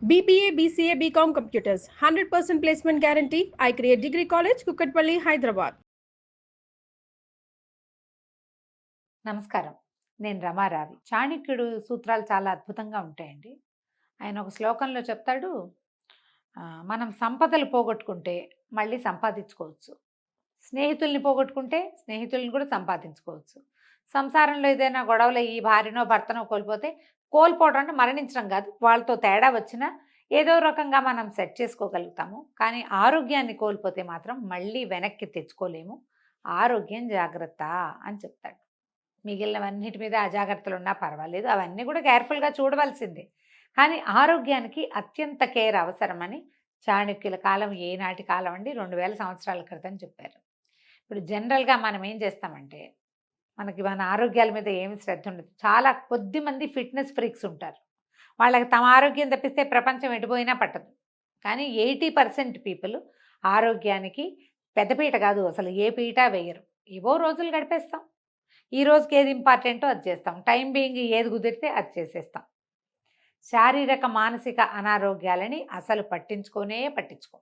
BBA, BCA, BCom Computers, 100% placement guarantee. I create Degree College, Kukatpalli, Hyderabad. నమస్కారం. నేను రమారావి. చాణక్యుడు సూత్రాలు చాలా అద్భుతంగా ఉంటాయండి. ఆయన ఒక శ్లోకంలో చెప్తాడు, మనం సంపదలు పోగొట్టుకుంటే మళ్ళీ సంపాదించుకోవచ్చు, స్నేహితుల్ని పోగొట్టుకుంటే స్నేహితుల్ని కూడా సంపాదించుకోవచ్చు, సంసారంలో ఏదైనా గొడవలు ఈ భార్యనో భర్తనో కోల్పోవడం అంటే మరణించడం కాదు, వాళ్ళతో తేడా వచ్చినా ఏదో రకంగా మనం సెట్ చేసుకోగలుగుతాము. కానీ ఆరోగ్యాన్ని కోల్పోతే మాత్రం మళ్ళీ వెనక్కి తెచ్చుకోలేము. ఆరోగ్యం జాగ్రత్త అని చెప్తాడు. మిగిలినవన్నిటి మీద అజాగ్రత్తలు ఉన్నా పర్వాలేదు, అవన్నీ కూడా కేర్ఫుల్గా చూడవలసిందే. కానీ ఆరోగ్యానికి అత్యంత కేర్ అవసరమని చాణక్యుల కాలం ఏనాటి కాలం అండి, 2000 సంవత్సరాల క్రితం చెప్పారు. ఇప్పుడు జనరల్గా మనం ఏం చేస్తామంటే, మనకి మన ఆరోగ్యాల మీద ఏమి శ్రద్ధ ఉండదు. చాలా కొద్ది మంది ఫిట్నెస్ ఫ్రీక్స్ ఉంటారు. వాళ్ళకి తమ ఆరోగ్యం తప్పిస్తే ప్రపంచం ఎటుపోయినా పట్టదు. కానీ 80% పీపుల్ ఆరోగ్యానికి పెద్దపీట కాదు, అసలు ఏ పీట వేయరు. ఏవో రోజులు గడిపేస్తాం, ఈ రోజుకి ఏది ఇంపార్టెంటో అది చేస్తాం, టైం బీయింగ్ ఏది కుదిరితే అది చేసేస్తాం. శారీరక మానసిక అనారోగ్యాలని అసలు పట్టించుకో.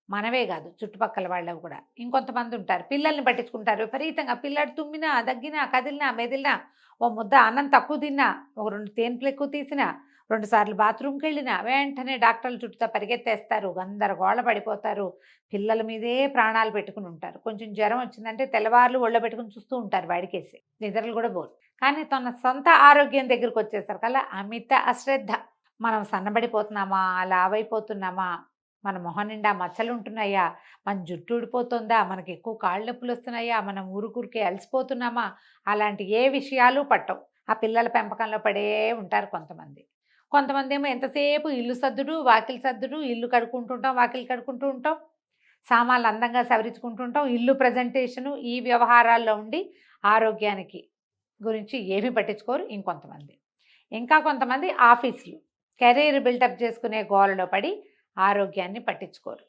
మనమే కాదు, చుట్టుపక్కల వాళ్ళకు కూడా. ఇంకొంతమంది ఉంటారు, పిల్లల్ని పట్టించుకుంటారు విపరీతంగా. పిల్లాడు తుమ్మినా, దగ్గినా, కదిలినా, మెదిలినా, ఓ ముద్ద అన్నం తక్కువ తిన్నా, ఒక 2 తేన్పులు ఎక్కువ తీసినా, 2 సార్లు బాత్రూమ్కి వెళ్ళినా వెంటనే డాక్టర్ల చుట్టూ పరిగెత్తేస్తారు, గందరగోళ పడిపోతారు, పిల్లల మీదే ప్రాణాలు పెట్టుకుని ఉంటారు. కొంచెం జ్వరం వచ్చిందంటే తెల్లవార్లు ఒళ్ళో పెట్టుకుని చూస్తూ ఉంటారు, వాడికేసి నిద్రలు కూడా పోరు. కానీ తన సొంత ఆరోగ్యం దగ్గరికి వచ్చేసరికల్లా అమిత అశ్రద్ధ. మనం సన్నబడిపోతున్నామా, లావైపోతున్నామా, మన మొహం నిండా మచ్చలు ఉంటున్నాయా, మన జుట్టు ఊడిపోతుందా, మనకి ఎక్కువ కాళ్ళ నొప్పులు వస్తున్నాయా, మనం ఊరుకూరికే అలసిపోతున్నామా, అలాంటి ఏ విషయాలు పట్టవు. ఆ పిల్లల పెంపకంలో పడే ఉంటారు కొంతమంది ఏమో ఎంతసేపు ఇల్లు సర్దుడు, వాకిలి సర్దుడు, ఇల్లు కడుక్కుంటుంటాం, వాకిలి కడుక్కుంటూ ఉంటాం, సామాన్లు అందంగా సవరించుకుంటుంటాం, ఇల్లు ప్రజెంటేషను, ఈ వ్యవహారాల్లో ఉండి ఆరోగ్యానికి గురించి ఏమీ పట్టించుకోరు. ఇంకా కొంతమంది ఆఫీసులు కెరీర్ బిల్డప్ చేసుకునే గోలలో పడి ఆరోగ్యాన్ని పట్టించుకోరు.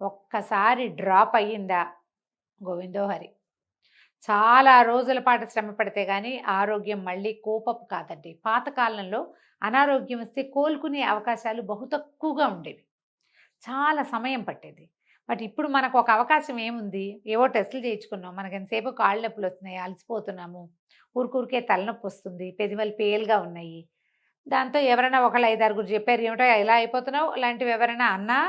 ఒక్కసారి డ్రాప్ అయ్యిందా గోవిందో హరి. చాలా రోజుల పాటు శ్రమ పడితే కానీ ఆరోగ్యం మళ్ళీ కోపపు కాదండి. పాతకాలంలో అనారోగ్యం వస్తే కోలుకునే అవకాశాలు బహు తక్కువగా ఉండేవి, చాలా సమయం పట్టేది. బట్ ఇప్పుడు మనకు ఒక అవకాశం ఏముంది, ఏవో టెస్టులు చేయించుకున్నాం, మనకి ఎంతసేపు కాళ్ళు నొప్పులు వస్తున్నాయి, అలసిపోతున్నాము, ఊరికూరికే తలనొప్పి వస్తుంది, పెదిమలు పేలుగా ఉన్నాయి, దాంతో ఎవరైనా ఒకళ్ళు 5-6 చెప్పారు, ఏమిటో ఎలా అయిపోతున్నావు అలాంటివి ఎవరైనా అన్నా,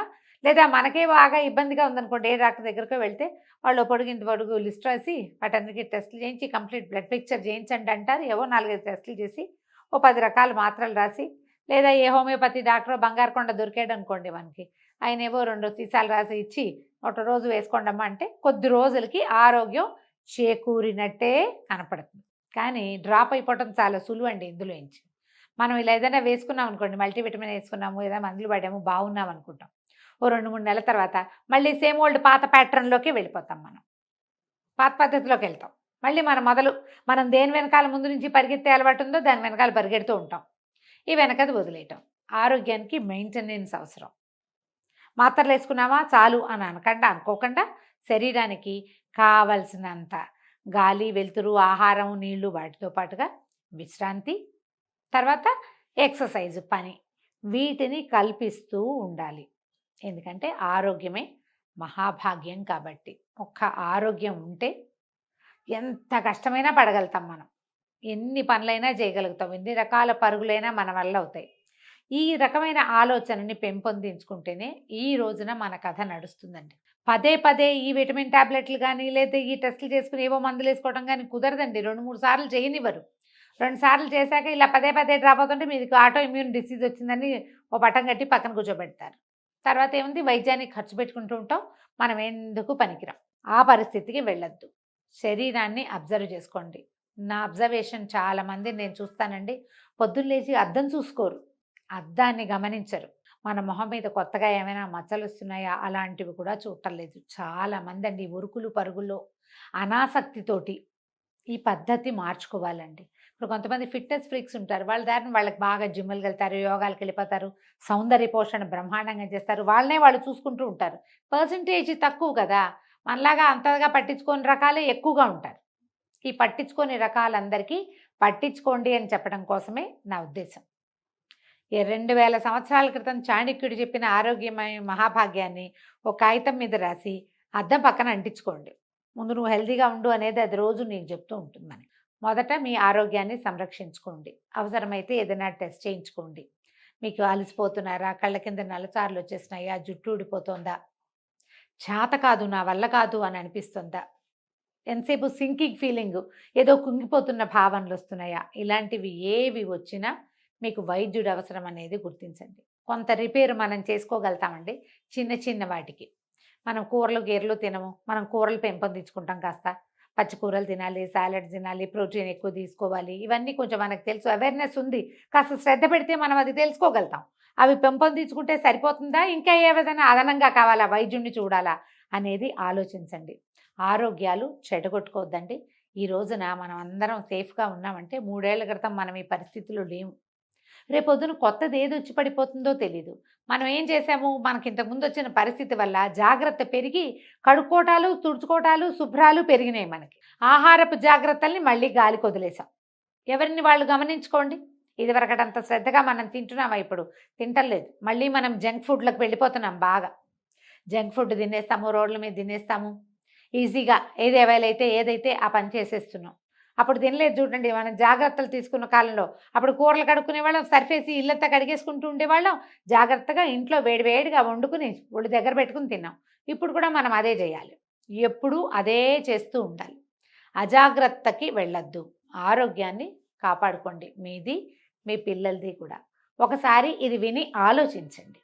లేదా మనకే బాగా ఇబ్బందిగా ఉందనుకోండి, ఏ డాక్టర్ దగ్గరకు వెళ్తే వాళ్ళు పొడుగు లిస్ట్ రాసి వాటన్నిటికీ టెస్టులు చేయించి కంప్లీట్ బ్లడ్ పిక్చర్ చేయించండి అంటారు. ఏవో 4-5 టెస్టులు చేసి ఓ 10 రకాల మాత్రలు రాసి, లేదా ఏ హోమియోపతి డాక్టర్ బంగారకొండ దొరికాడు అనుకోండి మనకి, ఆయన ఏవో 2 సీసాలు రాసి ఇచ్చి ఒక రోజు వేసుకోండమ్మా అంటే కొద్ది రోజులకి ఆరోగ్యం చేకూరినట్టే కనపడుతుంది. కానీ డ్రాప్ అయిపోవటం చాలా సులువు అండి. ఇందులోంచి మనం ఇలా ఏదైనా వేసుకున్నాం అనుకోండి, మల్టీవిటమిన్ వేసుకున్నాము, ఏదైనా మందులు పడాము, బాగున్నాం అనుకుంటాం, ఓ 2-3 నెలల తర్వాత మళ్ళీ సేమ్ ఓల్డ్ పాత ప్యాటర్న్లోకి వెళ్ళిపోతాం, మనం పాత పద్ధతిలోకి వెళ్తాం. మళ్ళీ మనం దేని వెనకాల ముందు నుంచి పరిగెత్తే అలవాటు ఉందో దాని వెనకాల పరిగెడుతూ ఉంటాం. ఈ వెనకది వదిలేయటం. ఆరోగ్యానికి మెయింటెనెన్స్ అవసరం. మాత్రలు వేసుకున్నామా చాలు అని అనుకోకుండా శరీరానికి కావలసినంత గాలి, వెలుతురు, ఆహారం, నీళ్లు, వాటితో పాటుగా విశ్రాంతి, తర్వాత ఎక్సర్సైజ్, పని, వీటిని కల్పిస్తూ ఉండాలి. ఎందుకంటే ఆరోగ్యమే మహాభాగ్యం కాబట్టి. ఒక్క ఆరోగ్యం ఉంటే ఎంత కష్టమైనా పడగలుగుతాం, మనం ఎన్ని పనులైనా చేయగలుగుతాం, ఎన్ని రకాల పరుగులైనా మన వల్ల అవుతాయి. ఈ రకమైన ఆలోచనని పెంపొందించుకుంటేనే ఈ రోజున మన కథ నడుస్తుందండి. పదే ఈ విటమిన్ టాబ్లెట్లు కానీ, లేదా ఈ టెస్టులు చేసుకుని ఏవో మందులు వేసుకోవడం కానీ కుదరదండి. 2-3 సార్లు చేయనివ్వరు. 2 సార్లు చేశాక ఇలా పదే డ్రాప్ అవుతుంటే మీకు ఆటో ఇమ్యూన్ డిసీజ్ వచ్చిందని ఓ పట్టం కట్టి పక్కన కూర్చోబెడతారు. తర్వాత ఏముంది, వైద్యానికి ఖర్చు పెట్టుకుంటూ ఉంటాం, మనం ఎందుకు పనికిరాం. ఆ పరిస్థితికి వెళ్ళొద్దు. శరీరాన్ని అబ్జర్వ్ చేసుకోండి. నా అబ్జర్వేషన్ చాలామంది నేను చూస్తానండి, పొద్దున్న లేచి అద్దం చూసుకోరు, అద్దాన్ని గమనించరు, మన మొహం మీద కొత్తగా ఏమైనా మచ్చలు వస్తున్నాయా అలాంటివి కూడా చూడటం లేదు చాలామంది అండి. ఉరుకులు పరుగుల్లో అనాసక్తితోటి ఈ పద్ధతి మార్చుకోవాలండి. ఇప్పుడు కొంతమంది ఫిట్నెస్ ఫ్రీక్స్ ఉంటారు, వాళ్ళ దారిని వాళ్ళకి బాగా జిమ్ములకు వెళ్తారు, యోగాలకు వెళ్ళిపోతారు, సౌందర్య పోషణ బ్రహ్మాండంగా చేస్తారు, వాళ్ళనే వాళ్ళు చూసుకుంటూ ఉంటారు. పర్సంటేజ్ తక్కువ కదా, మనలాగా అంతగా పట్టించుకోని రకాలే ఎక్కువగా ఉంటారు. ఈ పట్టించుకోని రకాలందరికీ పట్టించుకోండి అని చెప్పడం కోసమే నా ఉద్దేశం. 2000 సంవత్సరాల క్రితం చాణక్యుడు చెప్పిన ఆరోగ్యమయ మహాభాగ్యాన్ని ఒక కాగితం మీద రాసి అద్దం పక్కన అంటించుకోండి. ముందు నువ్వు హెల్తీగా ఉండు అనేది అది రోజు నీకు చెప్తూ ఉంటుంది మనకి. మొదట మీ ఆరోగ్యాన్ని సంరక్షించుకోండి. అవసరమైతే ఏదైనా టెస్ట్ చేయించుకోండి. మీకు అలసిపోతున్నారా, కళ్ళ కింద నల్లచారులు వచ్చేసినాయా, జుట్టు ఊడిపోతుందా, చేత కాదు నా వల్ల కాదు అని అనిపిస్తుందా, ఎంతసేపు సింకింగ్ ఫీలింగ్, ఏదో కుంగిపోతున్న భావనలు వస్తున్నాయా, ఇలాంటివి ఏవి వచ్చినా మీకు వైద్యుడు అవసరం అనేది గుర్తించండి. కొంత రిపేర్ మనం చేసుకోగలుగుతామండి చిన్న చిన్న వాటికి. మనం కూరలు గీరలు తినము, మనం కూరలు పెంపొందించుకుంటాం. కాస్త పచ్చి కూరలు తినాలి, సాలడ్ తినాలి, ప్రోటీన్ ఎక్కువ తీసుకోవాలి, ఇవన్నీ కొంచెం మనకు తెలుసు, అవేర్నెస్ ఉంది. కాస్త శ్రద్ధ పెడితే మనం అది తెలుసుకోగలుగుతాం. అవి పెంపొందించుకుంటే సరిపోతుందా, ఇంకా ఏదైనా అదనంగా కావాలా, వైద్యుడిని చూడాలా అనేది ఆలోచించండి. ఆరోగ్యాలు చెడగొట్టుకోవద్దండి. ఈ రోజున మనం అందరం సేఫ్గా ఉన్నామంటే 3 ఏళ్ల క్రితం మనం ఈ పరిస్థితుల్లో లేము. రేపొద్దున కొత్తది ఏది వచ్చి పడిపోతుందో తెలీదు. మనం ఏం చేసాము, మనకి ఇంతకుముందు వచ్చిన పరిస్థితి వల్ల జాగ్రత్త పెరిగి కడుక్కోటాలు, తుడుచుకోటాలు, శుభ్రాలు పెరిగినాయి మనకి. ఆహారపు జాగ్రత్తల్ని మళ్ళీ గాలికి వదిలేసాం. ఎవరిని వాళ్ళు గమనించుకోండి. ఇదివరకటంత శ్రద్ధగా మనం తింటున్నామా, ఇప్పుడు తింటలేదు. మళ్ళీ మనం జంక్ ఫుడ్లకు వెళ్ళిపోతున్నాం బాగా. జంక్ ఫుడ్ తినేస్తాము, రోడ్ల మీద తినేస్తాము, ఈజీగా ఏది అవైల్ అయితే ఏదైతే ఆ పని చేసేస్తున్నాం. అప్పుడు తినలేదు చూడండి, మనం జాగ్రత్తలు తీసుకున్న కాలంలో. అప్పుడు కూరలు కడుక్కునే వాళ్ళం, సర్ఫేసి ఇల్లంతా కడిగేసుకుంటూ ఉండేవాళ్ళం. జాగ్రత్తగా ఇంట్లో వేడివేడిగా వండుకుని ఒళ్ళు దగ్గర పెట్టుకుని తిన్నాం. ఇప్పుడు కూడా మనం అదే చేయాలి, ఎప్పుడూ అదే చేస్తూ ఉండాలి. అజాగ్రత్తకి వెళ్ళొద్దు. ఆరోగ్యాన్ని కాపాడుకోండి, మీది మీ పిల్లలది కూడా. ఒకసారి ఇది విని ఆలోచించండి.